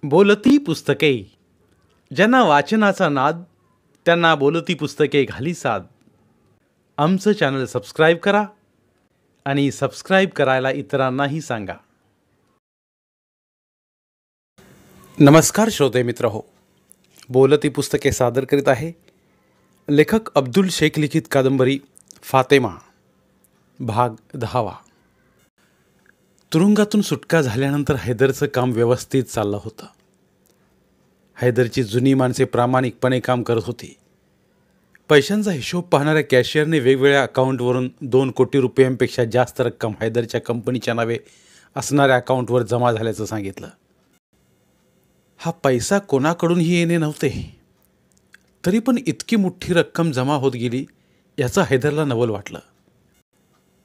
बोलती पुस्तके. ज्यांना वाचनाचा नाद त्यांना बोलती पुस्तके घाली साद. आमचं चॅनल सबस्क्राईब करा आणि सबस्क्राईब करायला इतरांनाही सांगा. नमस्कार श्रोते मित्र हो, बोलती पुस्तके सादर करीत आहे लेखक अब्दुल शेख लिखित कादंबरी फातेमा, भाग 10. तुरुंगातून सुटका झाल्यानंतर हैदरचं काम व्यवस्थित चाललं होतं. हैदरची जुनी माणसे प्रामाणिकपणे काम करत होती. पैशांचा हिशोब पाहणाऱ्या कॅशियरने वेगवेगळ्या अकाउंटवरून 2 कोटी रुपयांपेक्षा जास्त रक्कम हैदरच्या कंपनीच्या नावे असणाऱ्या अकाउंटवर जमा झाल्याचं सांगितलं. हा पैसा कोणाकडूनही येणे नव्हते, तरी पण इतकी मोठी रक्कम जमा होत गेली याचं हैदरला नवल वाटलं.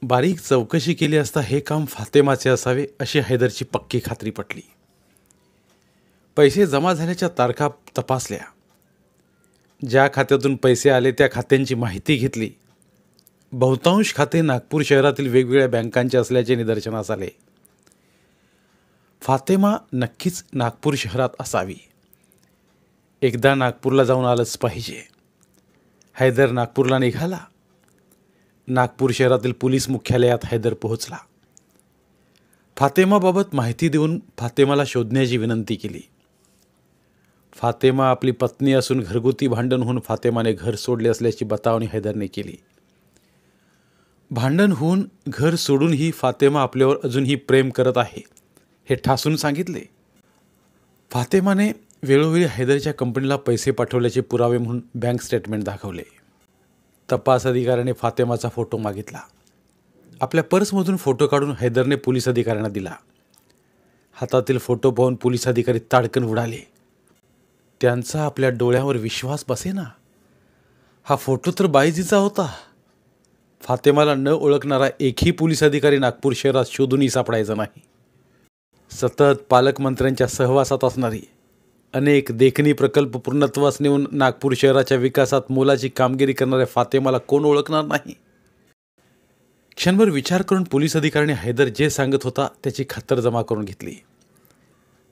बारीक चौकशी केली असता हे काम फातेमाचे असावे अशी हैदरची पक्की खात्री पटली. पैसे जमा झाल्याच्या तारखा तपासल्या. ज्या खात्यातून पैसे आले त्या खात्यांची माहिती घेतली. बहुतांश खाते नागपूर शहरातील वेगवेगळ्या बँकांचे असल्याचे निदर्शनास आले. फातेमा नक्कीच नागपूर शहरात असावी. एकदा नागपूरला जाऊन आलंच पाहिजे. हैदर नागपूरला निघाला. नागपूर शहरातील पोलीस मुख्यालयात हैदर पोहोचला. फातेमाबाबत माहिती देऊन फातेमाला शोधण्याची विनंती केली. फातेमा आपली पत्नी असून घरगुती भांडण होऊन फातेमाने घर सोडले असल्याची बतावणी हैदरने केली. भांडण होऊन घर सोडूनही फातेमा आपल्यावर अजूनही प्रेम करत आहे हे ठासून सांगितले. फातेमाने वेळोवेळी हैदरच्या कंपनीला पैसे पाठवल्याचे पुरावे म्हणून बँक स्टेटमेंट दाखवले. तपास अधिकाऱ्याने फातेमाचा फोटो मागितला. आपल्या पर्समधून फोटो काढून हैदरने पोलीस अधिकाऱ्यांना दिला. हातातील फोटो पाहून पोलीस अधिकारी ताडकन उडाले. त्यांचा आपल्या डोळ्यावर विश्वास बसेना. हा फोटो तर बाईजीचा होता. फातेमाला न ओळखणारा एकही पोलीस अधिकारी नागपूर शहरात शोधूनही सापडायचा नाही. सतत पालकमंत्र्यांच्या सहवासात असणारी, अनेक देखणी प्रकल्प पूर्णत्वास नेऊन नागपूर शहराच्या विकासात मोलाची कामगिरी करणाऱ्या फातेमाला कोण ओळखणार नाही. क्षणभर विचार करून पोलीस अधिकाऱ्याने हैदर जे सांगत होता त्याची खातर जमा करून घेतली.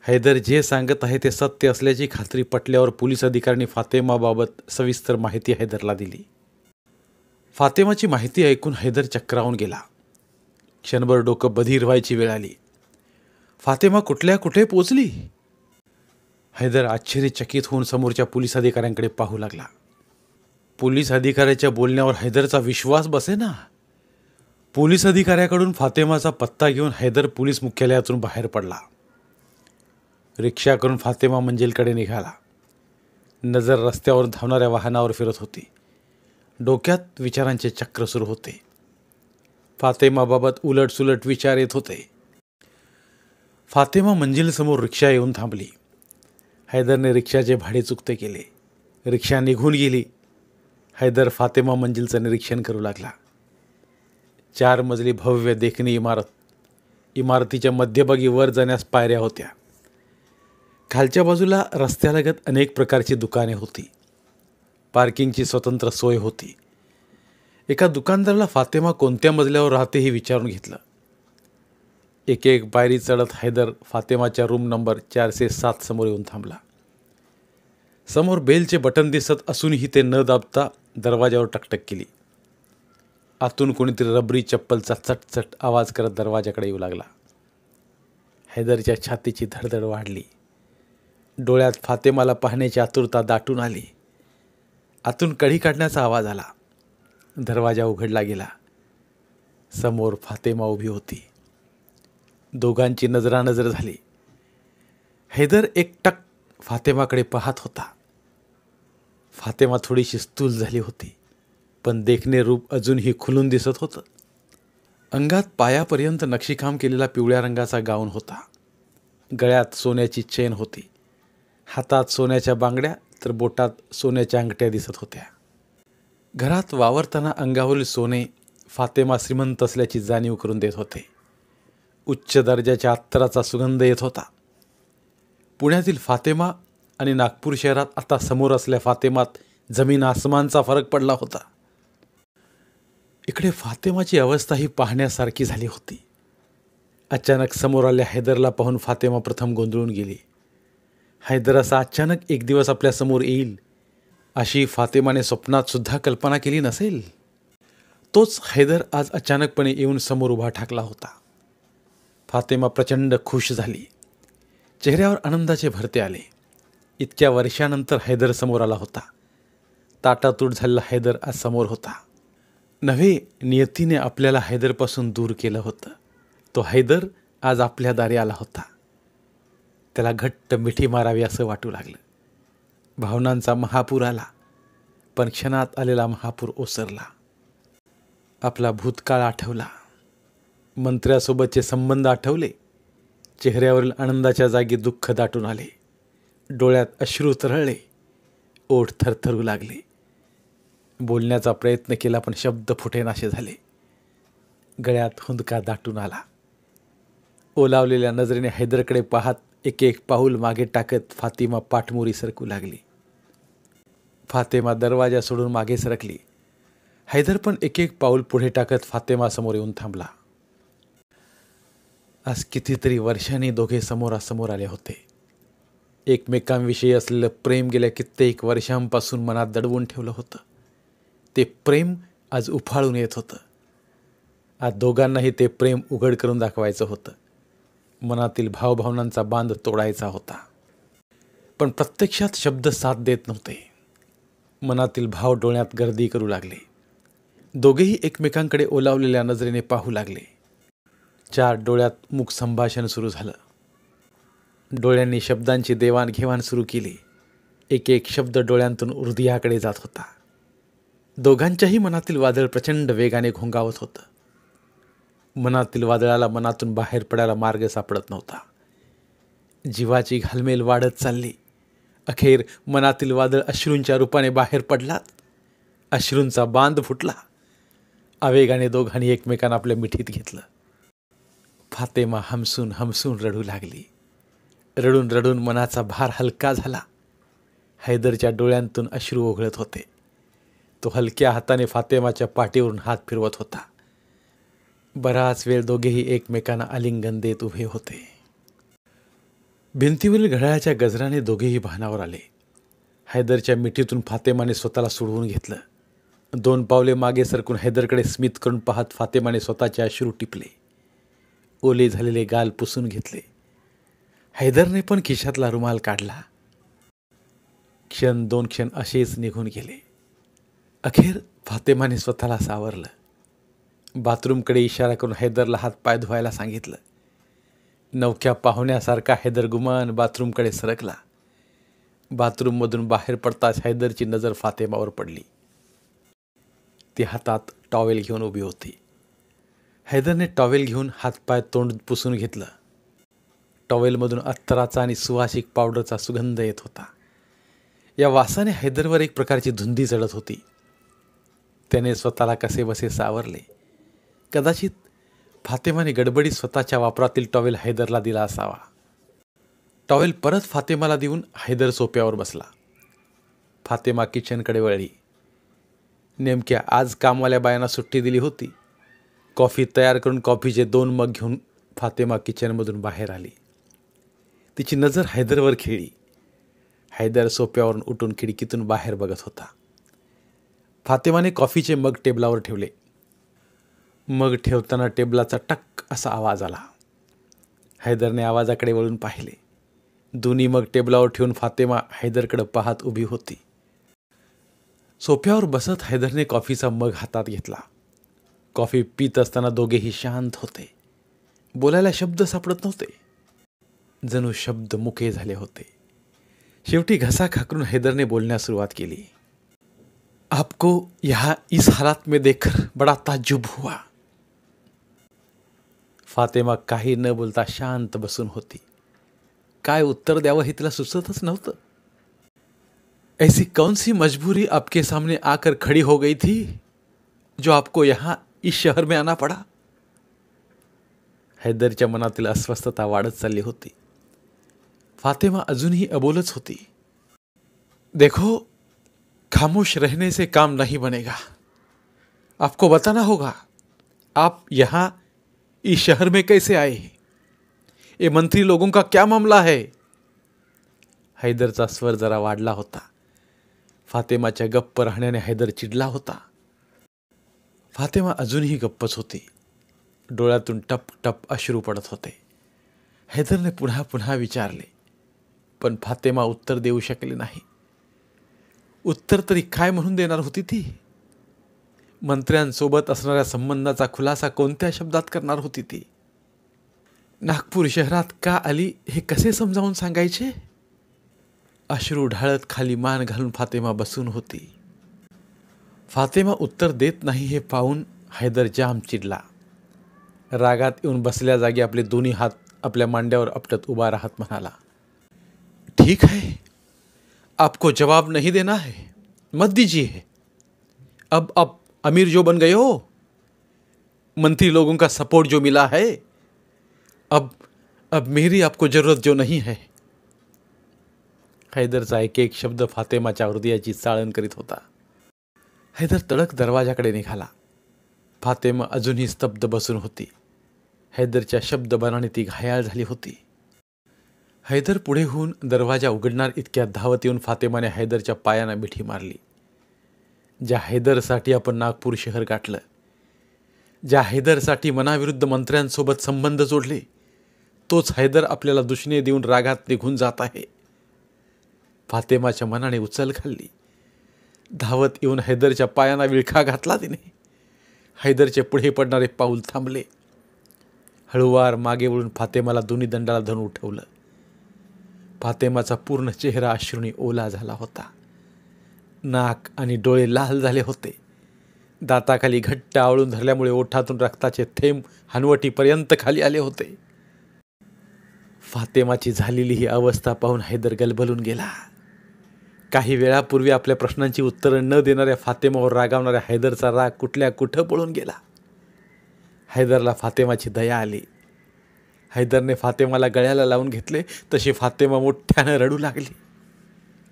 हैदर जे सांगत आहे ते सत्य असल्याची खात्री पटल्यावर पोलीस अधिकाऱ्यांनी फातेमाबाबत सविस्तर माहिती हैदरला दिली. फातेमाची माहिती ऐकून हैदर चक्रावून गेला. क्षणभर डोकं बधीर व्हायची वेळ आली. फातेमा कुठे पोचली? हैदर आश्चर्यचकित होऊन समोरच्या पोलीस अधिकाऱ्यांकडे पाहू लागला. पोलीस अधिकाऱ्याच्या बोलण्यावर हैदरचा विश्वास बसेना. पोलीस अधिकाऱ्याकडून फातेमाचा पत्ता घेऊन हैदर पोलीस मुख्यालयातून बाहेर पडला. रिक्षा करून फातेमा मंजिलकडे निघाला. नजर रस्त्यावर धावणाऱ्या वाहनावर फिरत होती. डोक्यात विचारांचे चक्र सुरू होते. फातेमाबाबत उलटसुलट विचार येत होते. फातेमा मंजिलसमोर रिक्षा येऊन थांबली. हैदरने रिक्षाचे भाडे चुकते केले. रिक्षा निघून गेली. हैदर फातेमा मंजिलचं निरीक्षण करू लागला. 4 मजली भव्य देखणी इमारत. इमारतीच्या मध्यभागी वर जाण्यास पायऱ्या होत्या. खालच्या बाजूला रस्त्यालगत अनेक प्रकारची दुकाने होती. पार्किंगची स्वतंत्र सोय होती. एका दुकानदाराला फातेमा कोणत्या मजल्यावर राहते हे विचारून घेतलं. एक एक पायरी चढत हैदर फातेमाच्या रूम नंबर 407 समोर येऊन थांबला. समोर बेलचे बटन दिसत असूनही ते न दाबता दरवाजावर टकटक केली. आतून कोणीतरी रबरी चप्पलचा चटचट आवाज करत दरवाजाकडे येऊ लागला. हैदरच्या छातीची धडधड वाढली. डोळ्यात फातेमाला पाहण्याची आतुरता दाटून आली. आतून कडी काढण्याचा आवाज आला. दरवाजा उघडला गेला. समोर फातेमा उभी होती. दोघांची नजरानजर झाली. हैदर एकटक फातेमाकडे पाहत होता. फातेमा थोडीशी स्थूल झाली होती, पण देखणे रूप अजूनही खुलून दिसत होतं. अंगात पायापर्यंत नक्षीकाम केलेला पिवळ्या रंगाचा गाऊन होता. गळ्यात सोन्याची चेन होती. हातात सोन्याच्या बांगड्या तर बोटात सोन्याच्या अंगठ्या दिसत होत्या. घरात वावरताना अंगावरील सोने फातेमा श्रीमंत असल्याची जाणीव करून देत होते. उच्च दर्जाच्या अत्तराचा सुगंध येत होता. पुण्यातील फातेमा आणि नागपूर शहरात आता समोर असल्या फातेमात जमीन आसमानचा फरक पडला होता. इकडे फातेमाची अवस्था ही पाहण्यासारखी झाली होती. अचानक समोर आल्या हैदरला पाहून फातेमा प्रथम गोंधळून गेली. हैदर असा अचानक एक दिवस आपल्यासमोर येईल अशी फातेमाने स्वप्नात सुद्धा कल्पना केली नसेल. तोच हैदर आज अचानकपणे येऊन समोर उभा ठाकला होता. फातेमा प्रचंड खुश झाली. चेहऱ्यावर आनंदाचे भरते आले. इतक्या वर्षानंतर हैदर समोर आला होता. ताटातूट झालेला हैदर आज समोर होता. नव्हे, नियतीने आपल्याला हैदरपासून दूर केलं होतं. तो हैदर आज आपल्या दारी आला होता. त्याला घट्ट मिठी मारावी असं वाटू लागलं. भावनांचा महापूर आला, पण क्षणात आलेला महापूर ओसरला. आपला भूतकाळ आठवला, मंत्र्यासोबतचे संबंध आठवले. चेहऱ्यावरील आनंदाच्या जागी दुःख दाटून आले. डोळ्यात अश्रू तरळले, ओठ थरथरू लागले. बोलण्याचा प्रयत्न केला पण शब्द फुटेनासे झाले. गळ्यात हुंदका दाटून आला. ओलावलेल्या नजरेने हैदरकडे पाहत एक एक पाऊल मागे टाकत फातिमा पाठमोरी सरकू लागली. फातेमा दरवाजा सोडून मागे सरकली. हैदर पण एक एक पाऊल पुढे टाकत फातेमासमोर येऊन थांबला. आज कितीतरी वर्षांनी दोघे समोरासमोर आले होते. एकमेकांविषयी असलेलं प्रेम गेल्या कित्येक वर्षांपासून मनात दडवून ठेवलं होतं. ते प्रेम आज उफाळून येत होतं. आज दोघांनाही ते प्रेम उघड करून दाखवायचं होतं. मनातील भावभावनांचा बांध तोडायचा होता. पण प्रत्यक्षात शब्द साथ देत नव्हते. मनातील भाव डोळ्यात गर्दी करू लागले. दोघेही एकमेकांकडे ओलावलेल्या नजरेने पाहू लागले. चार डोळ्यात मुख संभाषण सुरू झालं. डोळ्यांनी शब्दांची देवाणघेवाण सुरू केली. एक एक शब्द डोळ्यांतून हृदयाकडे जात होता. दोघांच्याही मनातील वादळ प्रचंड वेगाने घोंगावत होतं. मनातील वादळाला मनातून बाहेर पडायला मार्ग सापडत नव्हता. जीवाची घालमेल वाढत चालली. अखेर मनातील वादळ अश्रूंच्या रूपाने बाहेर पडलात. अश्रूंचा बांध फुटला. आवेगाने दोघांनी एकमेकांना आपल्या मिठीत घेतलं. फातेमा हमसून हमसून रडू लागली. रडून रडून मनाचा भार हलका झाला. हैदरच्या डोळ्यांतून अश्रू ओघळत होते. तो हलक्या हाताने फातेमाच्या पाठीवरून हात फिरवत होता. बराच वेळ दोघेही एकमेकांना आलिंगन देत उभे होते. भिंतीवरील घड्याळाच्या गजराने दोघेही भानावर आले. हैदरच्या मिठीतून फातेमाने स्वतःला सोडवून घेतलं. 2 पावले मागे सरकून हैदरकडे स्मित करून पाहत फातेमाने स्वतःचे अश्रू टिपले. ओले झालेले गाल पुसून घेतले. हैदरने पण खिशातला रुमाल काढला. क्षण 2 क्षण असेच निघून गेले. अखेर फातेमाने स्वतःला सावरलं. बाथरूमकडे इशारा करून हैदरला हात पाय धुवायला सांगितलं. नवख्या पाहुण्यासारखा हैदर गुमान बाथरूमकडे सरकला. बाथरूममधून बाहेर पडताच हैदरची नजर फातेमावर पडली. ती हातात टॉवेल घेऊन उभी होती. हैदरने टॉवेल घेऊन हातपाय तोंड पुसून घेतलं. टॉवेलमधून अत्तराचा आणि सुवासिक पावडरचा सुगंध येत होता. या वासाने हैदरवर एक प्रकारची धुंदी चढत होती. त्याने स्वतःला कसेबसे सावरले. कदाचित फातेमाने गडबडीत स्वतःच्या वापरातील टॉवेल हैदरला दिला असावा. टॉवेल परत फातेमाला देऊन हैदर सोप्यावर बसला. फातेमा किचनकडे वळली. नेमक्या आज कामवाल्या बायांना सुट्टी दिली होती. कॉफी तयार करून कॉफीचे 2 मग घेऊन फातेमा किचनमधून बाहेर आली. तिची नजर हैदरवर खेळली. हैदर सोप्यावरून उठून खिडकीतून बाहेर बघत होता. फातेमाने कॉफीचे मग टेबलावर ठेवले. मग ठेवताना टेबलाचा टक असा आवाज आला. हैदरने आवाजाकडे वळून पाहिले. दोन्ही मग टेबलावर ठेवून फातेमा हैदरकडे पाहत उभी होती. सोफ्यावर बसत हैदरने कॉफीचा मग हातात घेतला. कॉफी पीत असताना दोघेही शांत होते. बोलायला शब्द सापडत नव्हते. जणू शब्द मुके झाले होते. शेवटी घसा खाकरून हैदरने बोलण्यास सुरुवात केली. आपको यहाँ इस हालात में देखकर बड़ा ताज्जुब हुआ. फातेमा काही न बोलता शांत बसून होती. काय उत्तर द्यावं हे तिला सुचतच नव्हतं. ऐसी कौन सी मजबूरी आपके सामने आकर खड़ी हो गई थी जो आपको यहाँ इस शहर में आना पड़ा. हैदरच्या मनातील अस्वस्थता वाढत चालली होती. फातेमा अजूनही अबोलच होती. देखो, खामोश रहने से काम नहीं बनेगा. आपको बताना होगा आप यहाँ इस शहर में कैसे आए. ये मंत्री लोगों का क्या मामला है. हैदरचा स्वर जरा वाढला होता. फातेमाच्या गप्प राहण्याने हैदर चिडला होता. फातेमा अजूनही गप्पच होती. डोळ्यातून टप टप अश्रू पडत होते. हैदरने पुन्हा पुन्हा विचारले, पण फातेमा उत्तर देऊ शकले नाही. उत्तर तरी काय म्हणून देणार होती ती? मंत्र्यांसोबत असणाऱ्या संबंधाचा खुलासा कोणत्या शब्दात करणार होती ती? नागपूर शहरात का आली हे कसे समजावून सांगायचे? अश्रू ढाळत खाली मान घालून फातेमा बसून होती. फातेमा उत्तर देत नाही हे पाहून हैदर जाम चिडला. रागात येऊन बसल्या जागी आपले दोन्ही हात आपल्या मांड्यावर आपटत उभा राहत म्हणाला, ठीक है, आपको जवाब नहीं देना है, मत दीजिए. अब आप अमीर जो बन गए हो, मंत्री लोगों का सपोर्ट जो मिला है, अब मेरी आपको जरूरत जो नहीं है. हैदरचा एक एक शब्द फातेमाच्या हृदयाची चाळण करीत होता. हैदर तडक दरवाजाकडे निघाला. फातेमा अजूनही स्तब्ध बसून होती. हैदरच्या शब्दबनाने ती घायाळ झाली होती. हैदर पुढे होऊन दरवाजा उघडणार इतक्यात धावत येऊन फातेमाने हैदरच्या पायांना मिठी मारली. ज्या हैदरसाठी आपण नागपूर शहर गाठलं, ज्या हैदरसाठी मनाविरुद्ध मंत्र्यांसोबत संबंध जोडले, तोच हैदर आपल्याला दुश्मनी देऊन रागात निघून जात आहे. फातेमाच्या मनाने उचल खाल्ली. धावत येऊन हैदरच्या पायांना विळखा घातला तिने. हैदरचे पुढे पडणारे पाऊल थांबले. हळूवार मागे वळून फातेमाला दोन्ही दंडाला धरून उठवलं. फातेमाचा पूर्ण चेहरा अश्रूंनी ओला झाला होता. नाक आणि डोळे लाल झाले होते. दाताखाली घट्ट आवळून धरल्यामुळे ओठातून रक्ताचे थेंब हनवटीपर्यंत खाली आले होते. फातेमाची झालेली ही अवस्था पाहून हैदर गलबलून गेला. काही वेळापूर्वी आपल्या प्रश्नांची उत्तरं न देणाऱ्या फातेमावर रागावणाऱ्या हैदरचा राग कुठल्या कुठं पळून गेला. हैदरला फातेमाची दया आली. हैदरने फातेमाला गळ्याला लावून घेतले तशी फातेमा मोठ्यानं रडू लागली.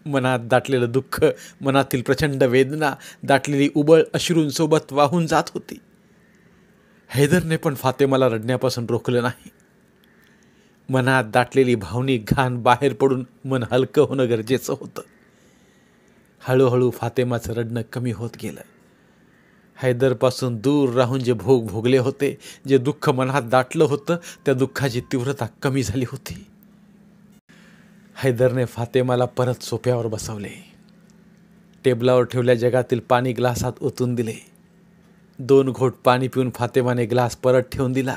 मनात दाटलेलं दुःख, मनातील प्रचंड वेदना, दाटलेली उबळ अश्रूंसोबत वाहून जात होती. हैदरने पण फातेमाला रडण्यापासून रोखलं नाही. मनात दाटलेली भावनिक घाण बाहेर पडून मन हलकं होणं गरजेचं होतं. हळूहळू फातेमाचं रडणं कमी होत गेलं. हैदरपासून दूर राहून जे भोग भोगले होते, जे दुःख मनात दाटलं होतं, त्या दुःखाची तीव्रता कमी झाली होती. हैदरने फातेमाला परत सोफ्यावर बसवले. टेबलावर ठेवल्या जगातील पाणी ग्लासात ओतून दिले. 2 घोट पाणी पिऊन फातेमाने ग्लास परत ठेवून दिला.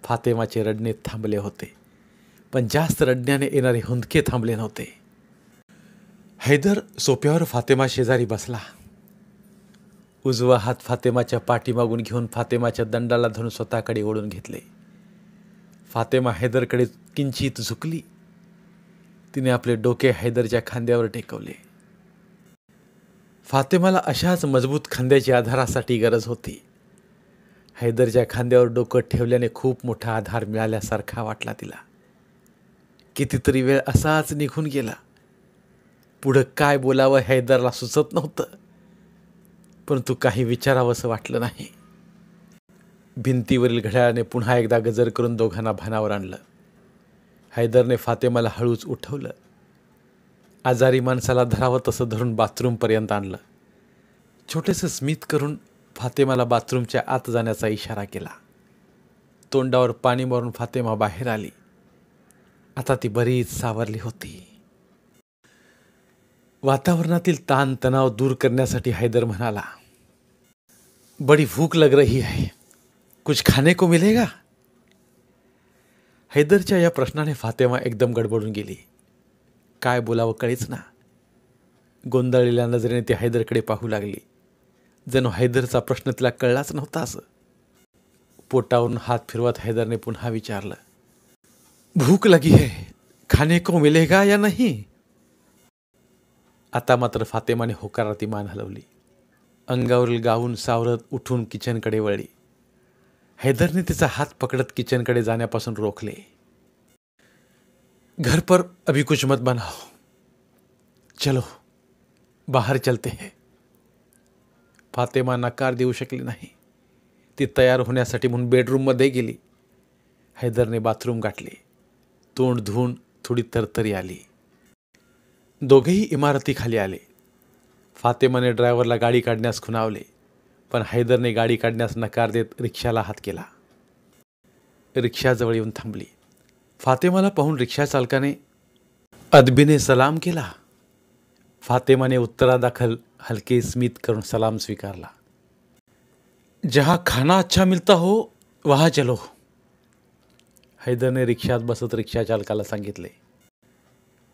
फातेमाचे रडणे थांबले होते, पण जास्त रडण्याने येणारे हुंदके थांबले नव्हते. हैदर सोफ्यावर फातेमा शेजारी बसला. उजवा हात फातेमाच्या पाठीमागून घेऊन फातेमाच्या दंडाला धरून स्वतःकडे ओढून घेतले. फातेमा हैदरकडे किंचित झुकली. तिने आपले डोके हैदरच्या खांद्यावर टेकवले. फातेमाला अशाच मजबूत खांद्याची आधारासाठी गरज होती. हैदरच्या खांद्यावर डोकं ठेवल्याने खूप मोठा आधार मिळाल्यासारखा वाटला तिला. कितीतरी वेळ असाच निघून गेला. पुढं काय बोलावं हैदरला सुचत नव्हतं, परंतु काही विचारावंसं वाटलं नाही. भिंतीवरील घड्याळाने पुन्हा एकदा गजर करून दोघांना भानावर आणलं. हैदरने फातेमाला हळूच उठवलं. आजारी माणसाला धरावं तसं धरून बाथरूमपर्यंत आणलं. छोटेसं स्मित करून फातेमाला बाथरूमच्या आत जाण्याचा इशारा केला. तोंडावर पाणी मारून फातेमा बाहेर आली. आता ती बरीच सावरली होती. वातावरणातील ताण तणाव दूर करण्यासाठी हैदर म्हणाला, बड़ी भूख लग रही है, कुछ खाने को मिलेगा? हैदरच्या या प्रश्नाने फातेमा एकदम गडबडून गेली. काय बोलावं कळेच ना. गोंधळलेल्या नजरेने ती हैदरकडे पाहू लागली. जणू हैदरचा प्रश्न तिला कळलाच नव्हता असं. पोटावरून हात फिरवत हैदरने पुन्हा विचारलं, भूक लगी है, खाने को मिलेगा या नहीं? आता मात्र फातेमाने होकारार्थी मान हलवली. अंगावरील गाऊन सावरत उठून किचनकडे वळली. हैदरने तिचा हात पकडत किचनकडे जाण्यापासून रोखले. घर पर अभी कुछ मत बनाओ, चलो बाहर चलते हैं. फातेमा नकार देऊ शकली नाही. ती तयार होण्यासाठी म्हणून बेडरूममध्ये गेली. हैदरने बाथरूम गाठले. तोंड धुवून थोडी तरतरी आली. दोघेही इमारतीखाली आले. फातेमाने ड्रायव्हरला गाडी काढण्यास खुणावले, पण हैदरने गाडी काढण्यास नकार देत रिक्षाला हात केला. रिक्षाजवळ येऊन थांबली. फातेमाला पाहून रिक्षा चालकाने अदबीने सलाम केला. फातेमाने उत्तरादाखल हलके स्मित करून सलाम स्वीकारला. जहाँ खाना अच्छा मिलता हो वहाँ चलो, हैदरने रिक्षात बसत रिक्षा चालकाला सांगितले.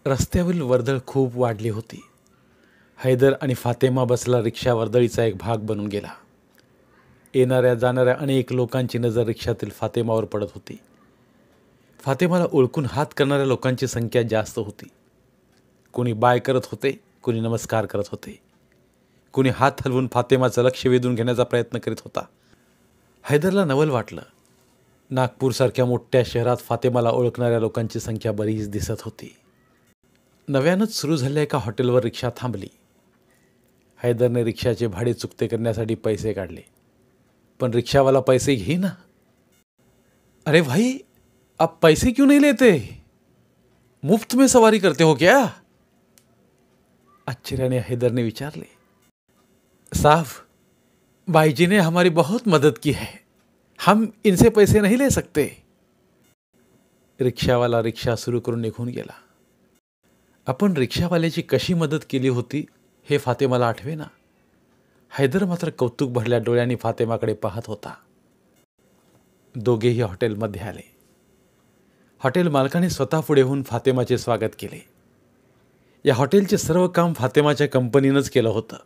रस्त्यावरील वर्दळ खूप वाढली होती. हैदर आणि फातेमा बसला रिक्षा वर्दळीचा एक भाग बनून गेला. येणाऱ्या जाणाऱ्या अनेक लोकांची नजर रिक्षातील फातेमावर पडत होती. फातेमाला ओळखून हात करणाऱ्या लोकांची संख्या जास्त होती. कोणी बाय करत होते, कोणी नमस्कार करत होते, कोणी हात हलवून फातेमाचं लक्ष वेधून घेण्याचा प्रयत्न करीत होता. हैदरला नवल वाटलं. नागपूरसारख्या मोठ्या शहरात फातेमाला ओळखणाऱ्या लोकांची संख्या बरीच दिसत होती. नव्यानंच सुरू झालेल्या एका हॉटेलवर रिक्षा थांबली. हैदरने रिक्षाचे भाडे चुकते करण्यासाठी पैसे काढले, पण रिक्षावाला पैसे घेईना. अरे भाई, आप पैसे क्यों नहीं लेते? मुफ्त में सवारी करते हो क्या? आश्चर्याने हैदरने विचारले. साहब, भाईजी ने हमारी बहुत मदद की है, हम इनसे पैसे नहीं ले सकते. रिक्षावाला रिक्षा सुरू करून निघून गेला. आपण रिक्षावाल्याची कशी मदत केली होती हे फातेमाला आठवेना. हैदर मात्र कौतुक भरल्या डोळ्यांनी फातेमाकडे पाहत होता. दोघेही हॉटेलमध्ये आले. हॉटेल मालकाने स्वतः पुढे होऊन फातेमाचे स्वागत केले. या हॉटेलचे सर्व काम फातेमाच्या कंपनीनंच केलं होतं.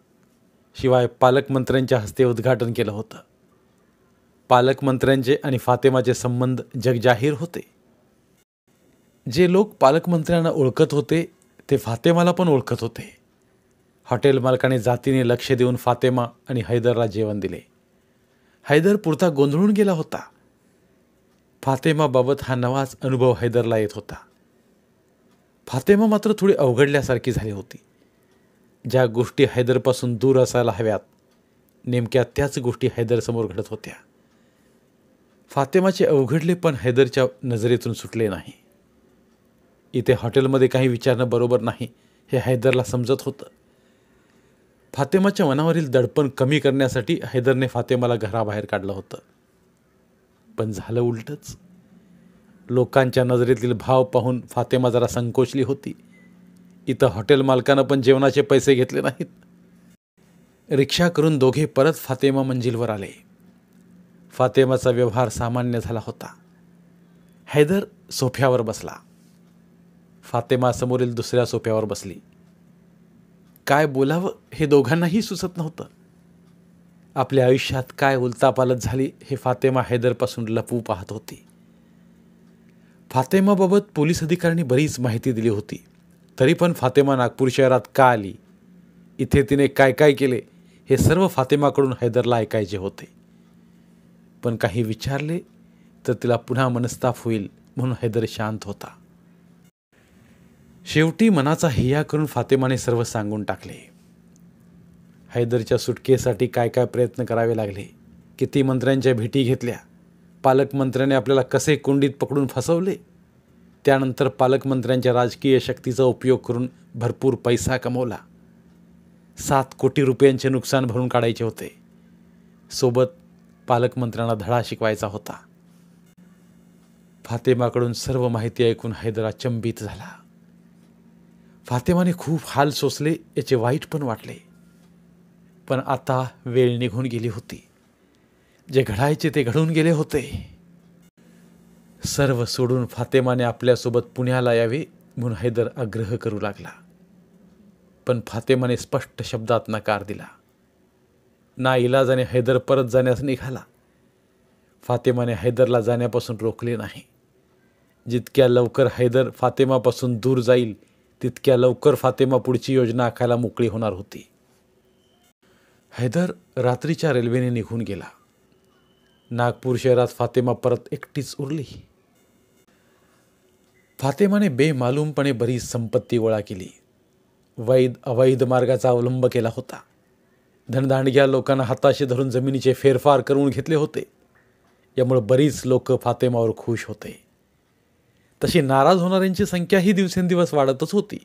शिवाय पालकमंत्र्यांच्या हस्ते उद्घाटन केलं होतं. पालकमंत्र्यांचे आणि फातेमाचे संबंध जगजाहीर होते. जे लोक पालकमंत्र्यांना ओळखत होते ते फातेमाला पण ओळखत होते. हॉटेल मालकाने जातीने लक्ष देऊन फातेमा आणि हैदरला जेवण दिले. हैदर पुरता गोंधळून गेला होता. फातेमाबाबत हा नवाच अनुभव हैदरला येत होता. फातेमा मात्र थोडी अवघडल्यासारखी झाली होती. ज्या गोष्टी हैदरपासून दूर असायला हव्यात, नेमक्या त्याच गोष्टी हैदरसमोर घडत होत्या. फातेमाचे अवघडले पण हैदरच्या नजरेतून सुटले नाही. इथे हॉटेलमध्ये काही विचारणं बरोबर नाही हे हैदरला समजत होतं. फातेमाच्या मनावरील दडपण कमी करण्यासाठी हैदरने फातेमाला घराबाहेर काढलं होतं. पण झालं उलटच. लोकांच्या नजरेतील भाव पाहून फातेमा जरा संकोचली होती. इथं हॉटेल मालकानं पण जेवणाचे पैसे घेतले नाहीत. रिक्षा करून दोघे परत फातेमा मंजिलवर आले. फातेमाचा व्यवहार सामान्य झाला होता. हैदर सोफ्यावर बसला. फातेमा समोरील दुसऱ्या सोफ्यावर बसली. काय बोलावं हे दोघांनाही सुचत नव्हतं. आपल्या आयुष्यात काय उलतापालत झाली हे फातेमा हैदरपासून लपवू पाहत होती. फातेमाबाबत पोलीस अधिकाऱ्यांनी बरीच माहिती दिली होती. तरी पण फातेमा नागपूर शहरात का आली, इथे तिने काय काय केले हे सर्व फातेमाकडून हैदरला ऐकायचे होते. पण काही विचारले तर तिला पुन्हा मनस्ताप होईल म्हणून हैदर शांत होता. शेवटी मनाचा हिया करून फातेमाने सर्व सांगून टाकले. हैदरच्या सुटकेसाठी काय काय प्रयत्न करावे लागले, किती मंत्र्यांच्या भेटी घेतल्या, पालकमंत्र्याने आपल्याला कसे कोंडीत पकडून फसवले, त्यानंतर पालकमंत्र्यांच्या राजकीय शक्तीचा उपयोग करून भरपूर पैसा कमवला. 7 कोटी रुपयांचे नुकसान भरून काढायचे होते. सोबत पालकमंत्र्यांना धडा शिकवायचा होता. फातेमाकडून सर्व माहिती ऐकून हैदर अचंबित झाला. फातेमाने खूप हाल सोसले, याचे वाईट पण वाटले. पण आता वेळ निघून गेली होती. जे घडायचे ते घडून गेले होते. सर्व सोडून फातेमाने आपल्यासोबत पुण्याला यावे म्हणून हैदर आग्रह करू लागला. पण फातेमाने स्पष्ट शब्दात नकार दिला. नाईलाजाने हैदर परत जाण्यास निघाला. फातेमाने हैदरला जाण्यापासून रोखले नाही. जितक्या लवकर हैदर फातेमापासून दूर जाईल तितक्या लवकर फातेमा पुढची योजना आखायला मोकळी होणार होती. हैदर रात्रीच्या रेल्वेने निघून गेला. नागपूर शहरात फातेमा परत एकटीच उरली. फातेमाने बेमालूमपणे बरीच संपत्ती गोळा केली. वैध अवैध मार्गाचा अवलंब केला होता. धनदांडग्या लोकांना हाताशी धरून जमिनीचे फेरफार करून घेतले होते. यामुळे बरीच लोक फातेमावर खुश होते. तशी नाराज होणाऱ्यांची संख्याही दिवसेंदिवस वाढतच होती.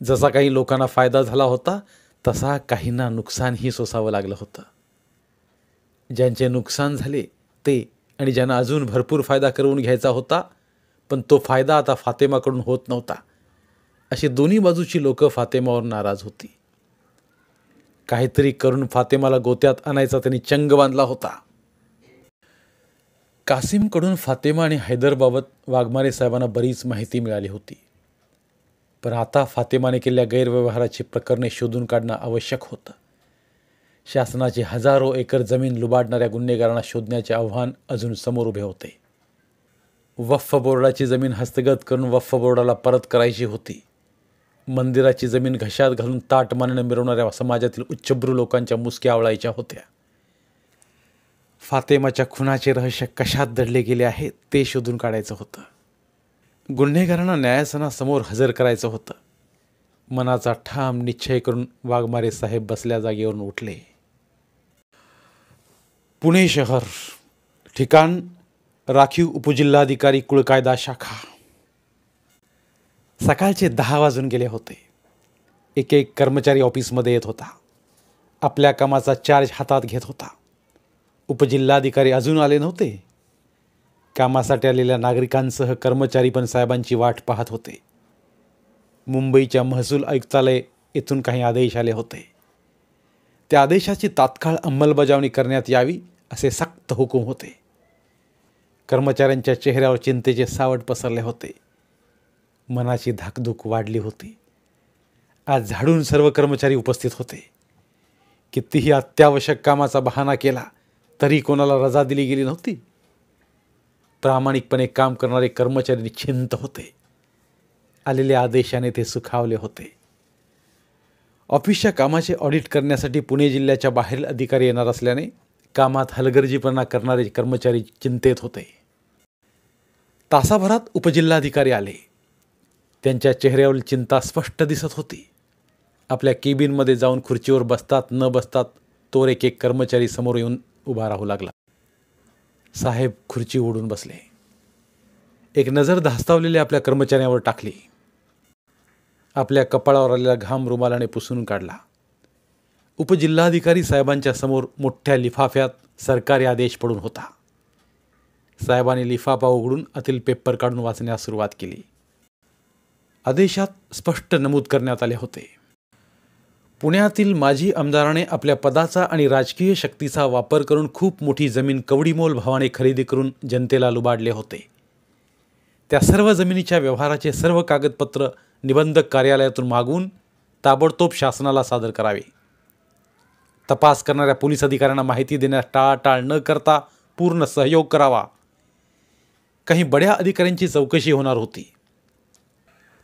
जसा काही लोकांना फायदा झाला होता तसा काहींना नुकसानही सोसावं लागलं होतं. ज्यांचे नुकसान झाले ते आणि ज्यांना अजून भरपूर फायदा करून घ्यायचा होता पण तो फायदा आता फातेमाकडून होत नव्हता, अशी दोन्ही बाजूची लोकं फातेमावर नाराज होती. काहीतरी करून फातेमाला गोत्यात आणायचा त्यांनी चंग बांधला होता. कासिमकडून फातेमा आणि हैदरबाबत वाघमारे साहेबांना बरीच माहिती मिळाली होती. पण आता फातेमाने केलेल्या गैरव्यवहाराची प्रकरणे शोधून काढणं आवश्यक होतं. शासनाची हजारो एकर जमीन लुबाडणाऱ्या गुन्हेगारांना शोधण्याचे आव्हान अजून समोर उभे होते. वक्फ बोर्डाची जमीन हस्तगत करून वक्फ बोर्डाला परत करायची होती. मंदिराची जमीन घशात घालून ताट मानेने मिरवणाऱ्या समाजातील उच्चभ्रू लोकांच्या मुसक्या आवळायच्या होत्या. फातेमाच्या खुनाचे रहस्य कशात दडले गेले आहे ते शोधून काढायचं होतं. गुन्हेगारांना न्यायासनासमोर हजर करायचं होतं. मनाचा ठाम निश्चय करून वाघमारे साहेब बसल्या जागेवरून उठले. पुणे शहर, ठिकाण राखीव उपजिल्हाधिकारी कुळकायदा शाखा. सकाळचे 10 वाजून गेले होते. एक एक कर्मचारी ऑफिसमध्ये येत होता. आपल्या कामाचा चार्ज हातात घेत होता. उपजिल्हाधिकारी अजून आले नव्हते. कामासाठी आलेल्या नागरिकांसह कर्मचारी पण साहेबांची वाट पाहत होते. मुंबईच्या महसूल आयुक्तालय येथून काही आदेश आले होते. त्या आदेशाची तात्काळ अंमलबजावणी करण्यात यावी असे सक्त हुकूम होते. कर्मचाऱ्यांच्या चेहऱ्यावर चिंतेचे सावट पसरले होते. मनाची धाकधूक वाढली होती. आज झाडून सर्व कर्मचारी उपस्थित होते. कितीही अत्यावश्यक कामाचा बहाणा केला तरी कोणाला रजा दिली गेली नव्हती. प्रामाणिकपणे काम करणारे कर्मचारी निश्चिंत होते. आलेल्या आदेशाने ते सुखावले होते. ऑफिसच्या कामाचे ऑडिट करण्यासाठी पुणे जिल्ह्याच्या बाहेरील अधिकारी येणार असल्याने कामात हलगर्जीपणा करणारे कर्मचारी चिंतेत होते. तासाभरात उपजिल्हाधिकारी आले. त्यांच्या चेहऱ्यावरील चिंता स्पष्ट दिसत होती. आपल्या केबिनमध्ये जाऊन खुर्चीवर बसतात न बसतात तोवर एक एक कर्मचारी समोर येऊन उभा राहू लागला. साहेब खुर्ची ओढून बसले. एक नजर धास्तावलेली आपल्या कर्मचाऱ्यावर टाकली. आपल्या कपाळावर आलेला घाम रुमालाने पुसून काढला. उपजिल्हाधिकारी साहेबांच्या समोर मोठ्या लिफाफ्यात सरकारी आदेश पडून होता. साहेबांनी लिफाफा उघडून आतील पेपर काढून वाचण्यास सुरुवात केली. आदेशात स्पष्ट नमूद करण्यात आले होते. पुण्यातील माजी आमदाराने आपल्या पदाचा आणि राजकीय शक्तीचा वापर करून खूप मोठी जमीन कवडीमोल भावाने खरेदी करून जनतेला लुबाडले होते. त्या सर्व जमिनीच्या व्यवहाराचे सर्व कागदपत्र निबंधक कार्यालयातून मागून ताबडतोब शासनाला सादर करावे. तपास करणाऱ्या पोलीस अधिकाऱ्यांना माहिती देण्यास टाळाटाळ न करता पूर्ण सहयोग करावा. काही बड्या अधिकाऱ्यांची चौकशी होणार होती.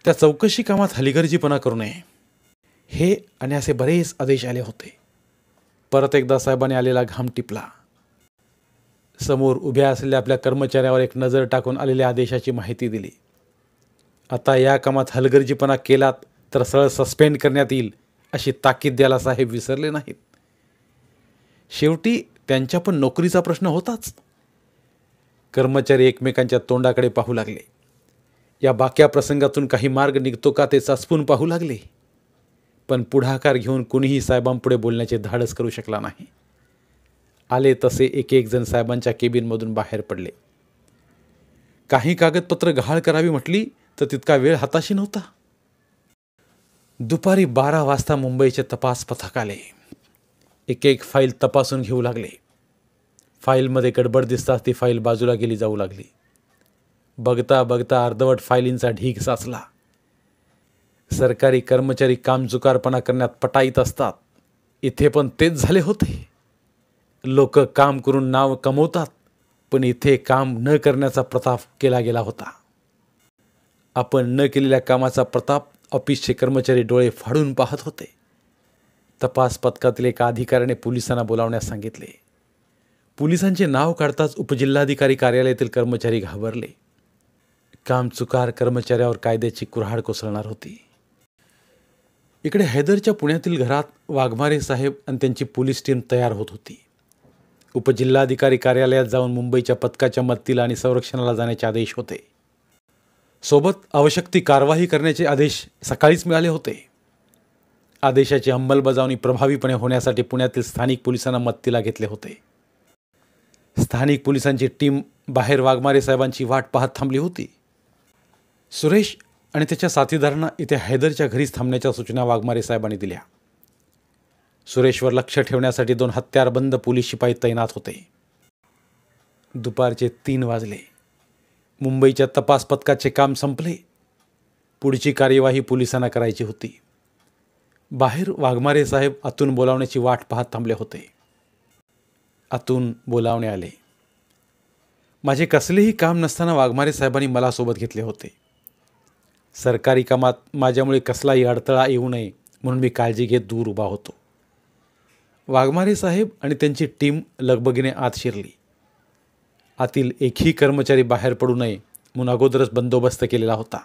त्या चौकशी कामात हलगर्जीपणा करू नये हे आणि असे बरेच आदेश आले होते. परत एकदा साहेबांनी आलेला घाम टिपला. समोर उभ्या असलेल्या आपल्या कर्मचाऱ्यावर एक नजर टाकून आलेल्या आदेशाची माहिती दिली. आता या कामात हलगर्जीपणा केलात तर सरळ सस्पेंड करण्यात येईल अशी ताकीद द्यायला साहेब विसरले नाहीत. शेवटी त्यांच्या पण नोकरीचा प्रश्न होताच. कर्मचारी एकमेकांच्या तोंडाकडे पाहू लागले. या बाक्या प्रसंगातून काही मार्ग निघतो का ते चाचपून पाहू लागले. पण पुढाकार घेऊन कुणीही साहेबांपुढे बोलण्याचे धाडस करू शकला नाही. आले तसे एक एक जण साहेबांच्या केबिनमधून बाहेर पडले. काही कागदपत्र गहाळ करावी म्हटली तर तितका वेळ हाताशी नव्हता. दुपारी 12 वाजता मुंबईचे तपास पथक आले. एक एक फाईल तपासून घेऊ लागले. फाईलमध्ये गडबड दिसताच ती फाईल बाजूला गेली जाऊ लागली. बघता बघता अर्धवट फाईलींचा ढीग साचला. सरकारी कर्मचारी कामचुकारपणा करण्यात पटाईत असतात. इथे पण तेच झाले होते. लोक काम करून नाव कमवतात पण इथे काम न करण्याचा प्रताप केला गेला होता. आपण न केलेल्या कामाचा प्रताप ऑफिसचे कर्मचारी डोळे फाडून पाहत होते. तपास पथकातील एका अधिकाऱ्याने पोलिसांना बोलावण्यास सांगितले. पोलिसांचे नाव काढताच उपजिल्हाधिकारी कार्यालयातील कर्मचारी घाबरले. कामचुकार कर्मचाऱ्यावर कायद्याची कुऱ्हाड कोसळणार होती. इकडे हैदरच्या पुण्यातील घरात वाघमारे साहेब आणि त्यांची पोलीस टीम तयार होत होती. उपजिल्हाधिकारी कार्यालयात जाऊन मुंबईच्या पथकाच्या मदतीला आणि संरक्षणाला जाण्याचे आदेश होते. सोबत आवश्यक ती कारवाई करण्याचे आदेश सकाळीच मिळाले होते. आदेशाची अंमलबजावणी प्रभावीपणे होण्यासाठी पुण्यातील स्थानिक पोलिसांना मदतीला घेतले होते. स्थानिक पोलिसांची टीम बाहेर वाघमारे साहेबांची वाट पाहत थांबली होती. सुरेश आणि त्याच्या साथीदारांना इथे हैदरच्या घरीच थांबण्याच्या सूचना वाघमारे साहेबांनी दिल्या. सुरेशवर लक्ष ठेवण्यासाठी 2 हत्यारबंद पोलीस शिपाई तैनात होते. दुपारचे 3 वाजले. मुंबईच्या तपास पथकाचे काम संपले. पुढची कार्यवाही पोलिसांना करायची होती. बाहेर वाघमारे साहेब आतून बोलावण्याची वाट पाहत थांबले होते. आतून बोलावणे आले. माझे कसलेही काम नसताना वाघमारे साहेबांनी मला सोबत घेतले होते. सरकारी कामात माझ्यामुळे कसलाही अडथळा येऊ नये म्हणून मी काळजी घेत दूर उभा होतो. वाघमारे साहेब आणि त्यांची टीम लगबगीने आत शिरली. आतील एकही कर्मचारी बाहेर पडू नये म्हणून अगोदरच बंदोबस्त केलेला होता.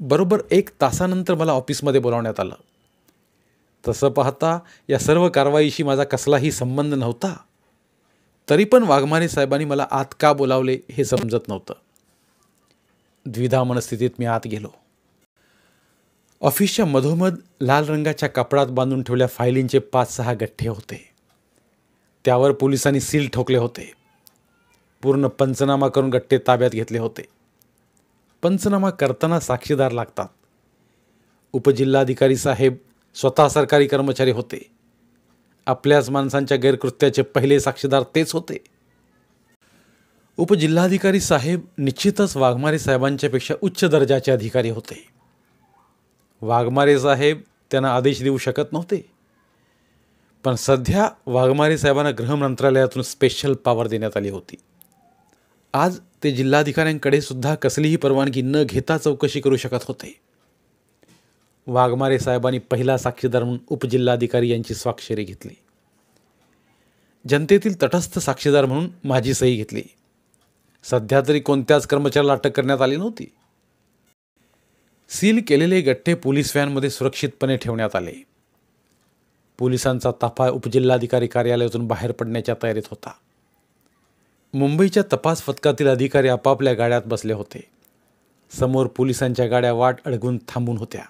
बरोबर 1 तासानंतर मला ऑफिसमध्ये बोलावण्यात आलं. तसं पाहता या सर्व कारवाईशी माझा कसलाही संबंध नव्हता. तरी पण वाघमारे साहेबांनी मला आत का बोलावले हे समजत नव्हतं. द्विधा मनस्थितीत मी आत गेलो. ऑफिसच्या मधोमध लाल रंगाच्या कापडात बांधून ठेवल्या फायलींचे 5-6 गठ्ठे होते. त्यावर पोलिसांनी सील ठोकले होते. पूर्ण पंचनामा करून गठ्ठे ताब्यात घेतले होते. पंचनामा करताना साक्षीदार लागतात. उपजिल्हाधिकारी साहेब स्वतः सरकारी कर्मचारी होते. आपल्याच माणसांच्या गैरकृत्याचे पहिले साक्षीदार तेच होते. उपजिल्हाधिकारी साहेब निश्चितच वाघमारे साहेबांच्यापेक्षा उच्च दर्जाचे अधिकारी होते. वाघमारे साहेब त्यांना आदेश देऊ शकत नव्हते. पण सध्या वाघमारे साहेबांना गृहमंत्रालयातून स्पेशल पॉवर देण्यात आली होती. आज ते जिल्हाधिकाऱ्यांकडे सुद्धा कसलीही परवानगी न घेता चौकशी करू शकत होते. वाघमारे साहेबांनी पहिला साक्षीदार म्हणून उपजिल्हाधिकारी यांची स्वाक्षरी घेतली. जनतेतील तटस्थ साक्षीदार म्हणून माझी सही घेतली. सध्या तरी कोणत्याच कर्मचाऱ्याला अटक करण्यात आली नव्हती. सील केलेले गठ्ठे पोलीस व्हॅनमध्ये सुरक्षितपणे ठेवण्यात आले. पोलिसांचा ताफा उपजिल्हाधिकारी कार्यालयातून बाहेर पडण्याच्या तयारीत होता. मुंबईच्या तपास पथकातील अधिकारी आपापल्या गाड्यात बसले होते. समोर पोलिसांच्या गाड्या वाट अडगून थांबून होत्या.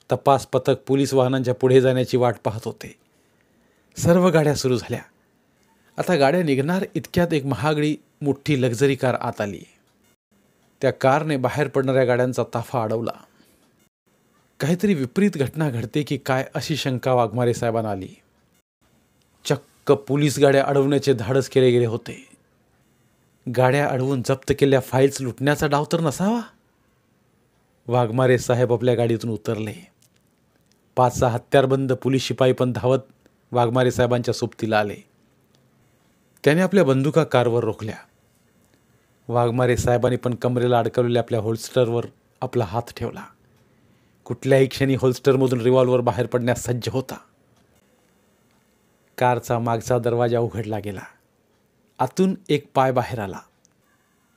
तपास पथक पोलीस वाहनांच्या पुढे जाण्याची वाट पाहत होते. सर्व गाड्या सुरू झाल्या. आता गाड्या निघणार इतक्यात एक महागडी मोठी लक्झरी कार आत आली. त्या कारने बाहेर पडणाऱ्या गाड्यांचा ताफा अडवला. काहीतरी विपरीत घटना घडते की काय अशी शंका वाघमारे साहेबांना आली. चक्क पोलीस गाड्या अडवण्याचे धाडस केले गेले होते. गाड्या अडवून जप्त केलेल्या फाईल्स लुटण्याचा डाव तर नसावा. वाघमारे साहेब आपल्या गाडीतून उतरले. 5-6 हत्यारबंद पोलीस शिपाई पण धावत वाघमारे साहेबांच्या सोबतीला आले. त्याने आपल्या बंदुका कारवर रोखल्या. वाघमारे साहेबांनी पण कमरेला अडकवलेल्या आपल्या होल्स्टरवर आपला हात ठेवला. कुठल्याही क्षणी होल्स्टरमधून रिव्हॉल्वर बाहेर पडण्यास सज्ज होता. कारचा मागचा दरवाजा उघडला गेला. आतून एक पाय बाहेर आला.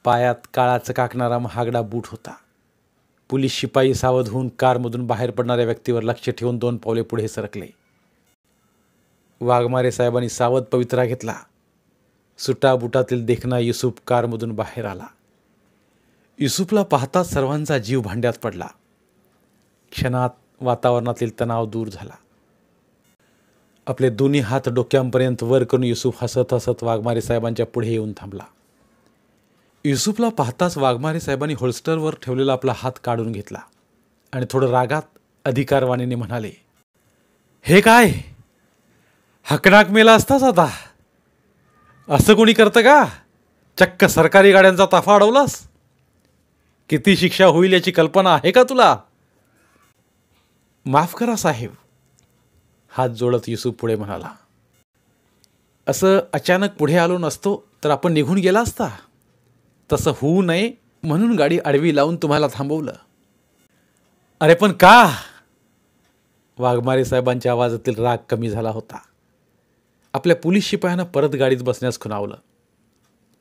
पायात काळा चकाकणारा महागडा बूट होता. पोलीस शिपाई सावध होऊन कारमधून बाहेर पडणाऱ्या व्यक्तीवर लक्ष ठेवून 2 पावले पुढे सरकले. वाघमारे साहेबांनी सावध पवित्रा घेतला. सुटाबुटातील देखणा युसूफ कारमधून बाहेर आला. युसूफला पाहताच सर्वांचा जीव भांड्यात पडला. क्षणात वातावरणातील तणाव दूर झाला. आपले दोन्ही हात डोक्यांपर्यंत वर करून युसूफ हसत हसत वाघमारे साहेबांच्या पुढे येऊन थांबला. युसूफला पाहताच वाघमारे साहेबांनी होल्स्टरवर ठेवलेला आपला हात काढून घेतला आणि थोडं रागात अधिकारवाणीने म्हणाले, हे काय हकनाक मेला असताच आता? असं कोणी करतं का? चक्क सरकारी गाड्यांचा ताफा अडवलास? किती शिक्षा होईल याची कल्पना आहे का तुला? माफ करा साहेब, हात जोडत युसूफ पुढे म्हणाला. असं अचानक पुढे आलो नसतो तर आपण निघून गेला असता. तसं होऊ नये म्हणून गाडी आडवी लावून तुम्हाला थांबवलं. अरे पण का? वाघमारे साहेबांच्या आवाजातील राग कमी झाला होता. आपल्या पोलीस शिपायांना परत गाडीत बसण्यास खुणावलं.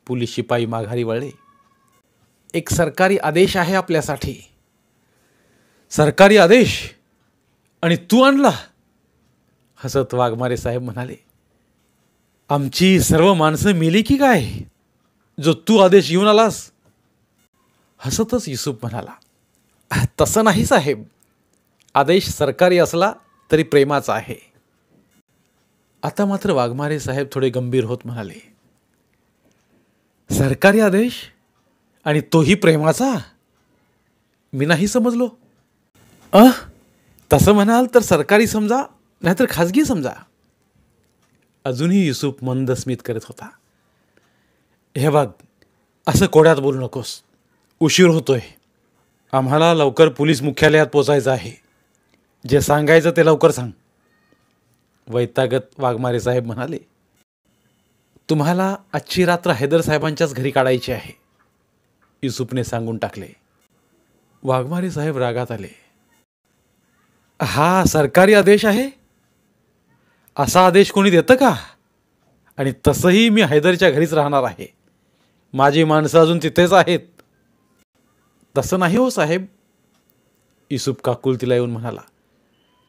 पोलीस शिपाई माघारी वळले. एक सरकारी आदेश आहे आपल्यासाठी. सरकारी आदेश? आणि तू आणला? हसत वाघमारे साहेब म्हणाले, आमची सर्व माणसं मेली की काय जो तू आदेश घेऊन आलास? हसतच युसूफ म्हणाला, तसं नाही साहेब, आदेश सरकारी असला तरी प्रेमाचा आहे. आता मात्र वाघमारे साहेब थोडे गंभीर होत म्हणाले, सरकारी आदेश आणि तोही प्रेमाचा? मी नाही समजलो. तसं म्हणाल तर सरकारी समजा, नाहीतर खाजगी समजा. अजूनही युसूफ मंद स्मित करत होता. हे बघ, असं कोड्यात बोलू नकोस, उशीर होतोय. आम्हाला लवकर पोलीस मुख्यालयात पोचायचं आहे. जे सांगायचं ते लवकर सांग. वैतागत वाघमारे साहेब म्हणाले, तुम्हाला आजची रात्र हैदर साहेबांच्याच घरी काढायची आहे, युसूफने सांगून टाकले. वाघमारे साहेब रागात आले. हा सरकारी आदेश आहे? असा आदेश कोणी देतं का? आणि तसंही मी हैदरच्या घरीच राहणार आहे. माझी माणसं अजून तिथेच आहेत. तसं नाही हो साहेब, युसूफ काकुलतीला येऊन म्हणाला.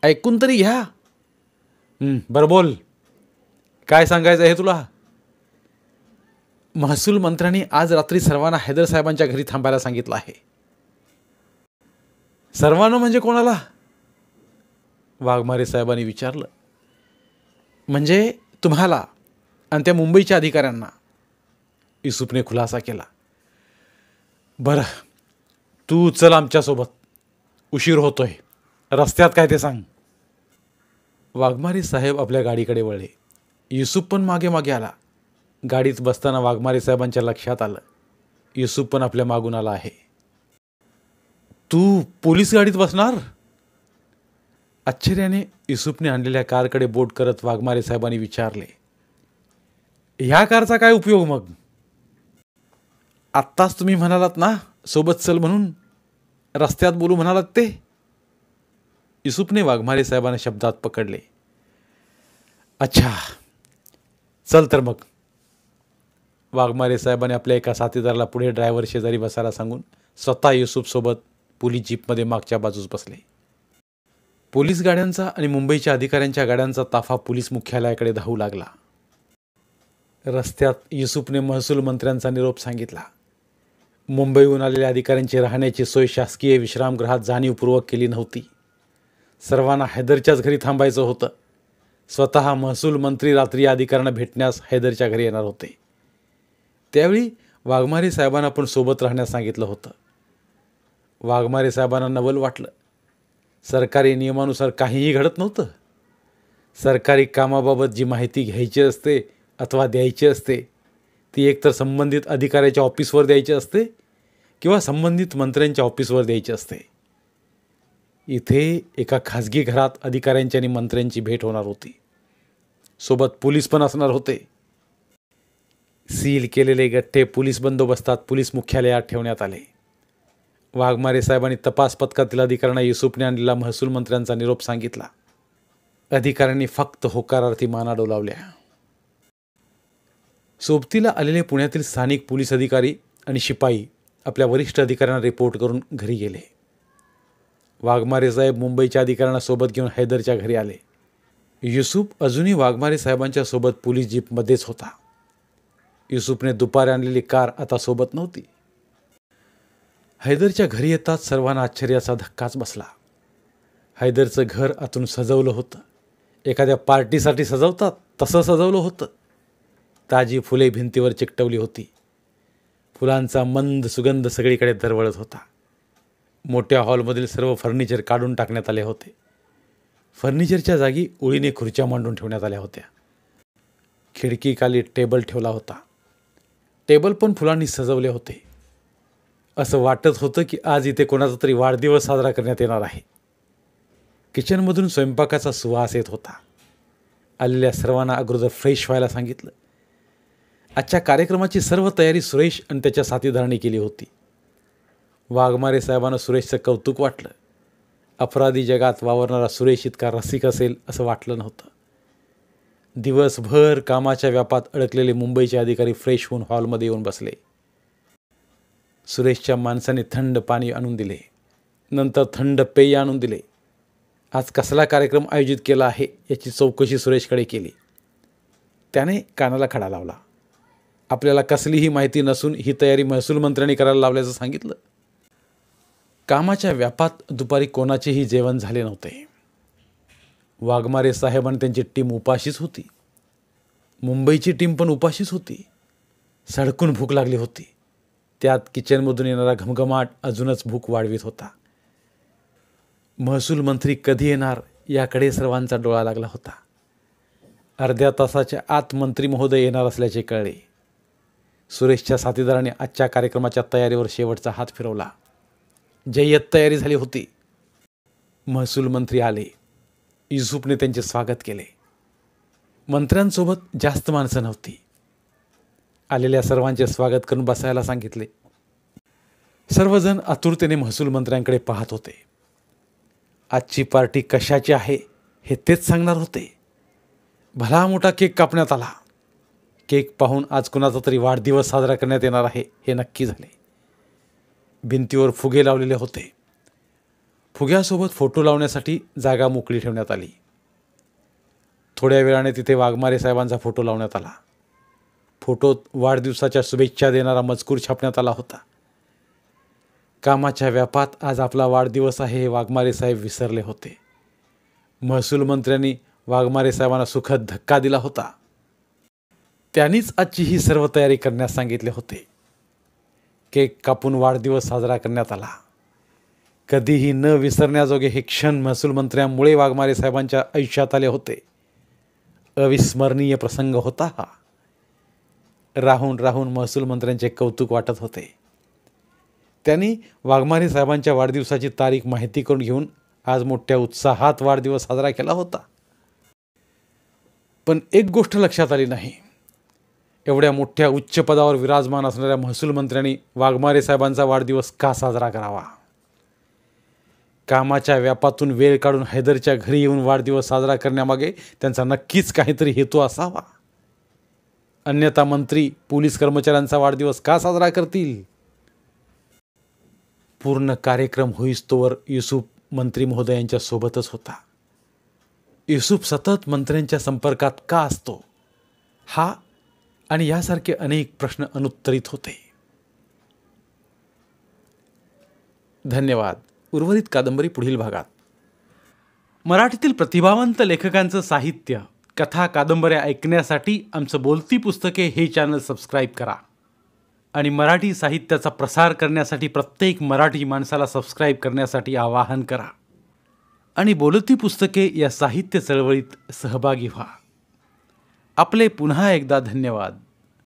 ऐकून तरी घ्या. बरं बोल, काय सांगायचं आहे तुला? महसूल मंत्र्यांनी आज रात्री सर्वांना हैदर साहेबांच्या घरी थांबायला सांगितलं आहे. सर्वांना म्हणजे कोणाला? वाघमारे साहेबांनी विचारलं. म्हणजे तुम्हाला आणि त्या मुंबईच्या अधिकाऱ्यांना, युसूफने खुलासा केला. बरं, तू चल आमच्यासोबत, उशीर होतोय. रस्त्यात काय ते सांग. वाघमारे साहेब आपल्या गाडीकडे वळले. युसूफ पण मागे मागे आला. गाडीत बसताना वाघमारे साहेबांच्या लक्षात आलं, युसूफ पण आपल्या मागून आला आहे. तू पोलीस गाडीत बसणार? आश्चर्याने युसूफने आणलेल्या कारकडे बोट करत वाघमारे साहेबांनी विचारले. ह्या कारचा काय उपयोग मग? आत्ताच तुम्ही म्हणालात ना सोबत चल म्हणून, रस्त्यात बोलू म्हणालात ते. युसूफने वाघमारे साहेबांना शब्दात पकडले. अच्छा, चल तर मग. वाघमारे साहेबांनी आपल्या एका साथीदाराला पुढे ड्रायव्हर शेजारी बसायला सांगून स्वतः युसूफसोबत पोलीस जीपमध्ये मागच्या बाजूस बसले. पोलीस गाड्यांचा आणि मुंबईच्या अधिकाऱ्यांच्या गाड्यांचा ताफा पोलीस मुख्यालयाकडे धावू लागला. रस्त्यात युसूफने महसूल मंत्र्यांचा निरोप सांगितला. मुंबईहून आलेल्या अधिकाऱ्यांची राहण्याची सोय शासकीय विश्रामगृहात जाणीवपूर्वक केली नव्हती. सर्वांना हैदरच्याच घरी थांबायचं होतं. स्वतः महसूल मंत्री रात्री या अधिकाऱ्यांना भेटण्यास हैदरच्या घरी येणार होते. त्यावेळी वाघमारे साहेबांना पण सोबत राहण्यास सांगितलं होतं. वाघमारे साहेबांना नवल वाटलं. सरकारी नियमानुसार काहीही घडत नव्हतं. सरकारी कामाबाबत जी माहिती घ्यायची असते अथवा द्यायची असते ती एकतर संबंधित अधिकाऱ्याच्या ऑफिसवर द्यायची असते किंवा संबंधित मंत्र्यांच्या ऑफिसवर द्यायची असते. इथे एका खाजगी घरात अधिकाऱ्यांची आणि मंत्र्यांची भेट होणार होती. सोबत पोलीस पण असणार होते. सील केलेले गठ्ठे पोलीस बंदोबस्तात पोलीस मुख्यालयात ठेवण्यात आले. वाघमारे साहेबांनी तपास पथकातील अधिकाऱ्यांना युसूफने आणलेला महसूल मंत्र्यांचा निरोप सांगितला. अधिकाऱ्यांनी फक्त होकारार्थी माना डोलावल्या. सोबतीला आलेले पुण्यातील स्थानिक पोलीस अधिकारी आणि शिपाई आपल्या वरिष्ठ अधिकाऱ्यांना रिपोर्ट करून घरी गेले. वाघमारे साहेब मुंबईच्या अधिकाऱ्यांना सोबत घेऊन हैदरच्या घरी आले. युसूफ अजूनही वाघमारे साहेबांच्या सोबत पोलीस जीपमध्येच होता. युसूफने दुपारी आणलेली कार आता सोबत नव्हती. हैदरच्या घरी येताच सर्वांना आश्चर्याचा धक्काच बसला. हैदरचं घर आतून सजवलं होतं. एखाद्या पार्टीसाठी सजवतात तसं सजवलं होतं. ताजी फुले भिंतीवर चिकटवली होती. फुलांचा मंद सुगंध सगळीकडे दरवळत होता. मोठ्या हॉलमधील सर्व फर्निचर काढून टाकण्यात आले होते. फर्निचरच्या जागी ओळीने खुर्च्या मांडून ठेवण्यात आल्या होत्या. खिडकीखाली टेबल ठेवला होता. टेबल पण फुलांनी सजवले होते. असं वाटत होतं की आज इथे कोणाचा तरी वाढदिवस साजरा करण्यात येणार आहे. किचनमधून स्वयंपाकाचा सुवास येत होता. आलेल्या सर्वांना अगोदर फ्रेश व्हायला सांगितलं. आजच्या कार्यक्रमाची सर्व तयारी सुरेश आणि त्याच्या साथीदारांनी केली होती. वाघमारे साहेबांना सुरेशचं कौतुक वाटलं. अपराधी जगात वावरणारा सुरेश इतका रसिक असेल असं वाटलं नव्हतं. दिवसभर कामाच्या व्यापात अडकलेले मुंबईचे अधिकारी फ्रेश होऊन हॉलमध्ये येऊन बसले. सुरेशच्या माणसाने थंड पाणी आणून दिले. नंतर थंड पेय आणून दिले. आज कसला कार्यक्रम आयोजित केला आहे याची चौकशी सुरेशकडे केली. त्याने कानाला खडा लावला. आपल्याला कसलीही माहिती नसून ही तयारी महसूल मंत्र्यांनी करायला लावल्याचं सांगितलं. कामाच्या व्यापात दुपारी कोणाचेही जेवण झाले नव्हते. वाघमारे साहेब आणि त्यांची टीम उपाशीच होती. मुंबईची टीम पण उपाशीच होती. सडकून भूक लागली होती. त्यात किचनमधून येणारा घमघमाट अजूनच भूक वाढवित होता. महसूल मंत्री कधी येणार याकडे सर्वांचा डोळा लागला होता. अर्ध्या तासाच्या आत मंत्री महोदय येणार असल्याचे कळले. सुरेशच्या साथीदाराने आजच्या कार्यक्रमाच्या तयारीवर शेवटचा हात फिरवला. जय्यत तयारी झाली होती. महसूल मंत्री आले. युसुफने त्यांचे स्वागत केले. मंत्र्यांसोबत जास्त माणसं नव्हती. आलेल्या सर्वांचे स्वागत करून बसायला सांगितले. सर्वजण आतुरतेने महसूल मंत्र्यांकडे पाहत होते. आजची पार्टी कशाची आहे हे तेच सांगणार होते. भला मोठा केक कापण्यात आला. केक पाहून आज कुणाचा तरी वाढदिवस साजरा करण्यात येणार आहे हे नक्की झाले. भिंतीवर फुगे लावलेले होते. फुग्यासोबत फोटो लावण्यासाठी जागा मोकळी ठेवण्यात आली. थोड्या वेळाने तिथे वाघमारे साहेबांचा फोटो लावण्यात आला. फोटोत वाढदिवसाच्या शुभेच्छा देणारा मजकूर छापण्यात आला होता. कामाच्या व्यापात आज आपला वाढदिवस आहे हे वाघमारे साहेब विसरले होते. महसूल मंत्र्यांनी वाघमारे साहेबांना सुखद धक्का दिला होता. त्यांनीच आजची ही सर्व तयारी करण्यास सांगितले होते. केक कापून वाढदिवस साजरा करण्यात आला. कधीही न विसरण्याजोगे हे क्षण महसूल मंत्र्यांमुळे वाघमारे साहेबांच्या आयुष्यात आले होते. अविस्मरणीय प्रसंग होता हा. राहून राहून महसूल मंत्र्यांचे कौतुक वाटत होते. त्यांनी वाघमारे साहेबांच्या वाढदिवसाची तारीख माहिती करून घेऊन आज मोठ्या उत्साहात वाढदिवस साजरा केला होता. पण एक गोष्ट लक्षात आली नाही. एवढ्या मोठ्या उच्च पदावर विराजमान असणाऱ्या महसूल मंत्र्यांनी वाघमारे साहेबांचा वाढदिवस का साजरा करावा? कामाच्या व्यापातून वेळ काढून हैदरच्या घरी येऊन वाढदिवस साजरा करण्यामागे त्यांचा नक्कीच काहीतरी हेतू असावा. अन्यथा मंत्री पोलीस कर्मचाऱ्यांचा वाढदिवस का साजरा करतील? पूर्ण कार्यक्रम होईस्तोवर युसुफ मंत्री महोदयांच्या सोबतच होता. युसुफ सतत मंत्र्यांच्या संपर्कात का असतो हा आणि यासारखे अनेक प्रश्न अनुत्तरित होते. धन्यवाद. उर्वरित कादंबरी पुढील भागात. मराठीतील प्रतिभावंत लेखकांचं साहित्य, कथा, कादंबऱ्या ऐकण्यासाठी आमचं बोलती पुस्तके हे चॅनल सबस्क्राईब करा आणि मराठी साहित्याचा प्रसार करण्यासाठी प्रत्येक मराठी माणसाला सबस्क्राईब करण्यासाठी आवाहन करा आणि बोलती पुस्तके या साहित्य चळवळीत सहभागी व्हा. आपले पुन्हा एकदा धन्यवाद.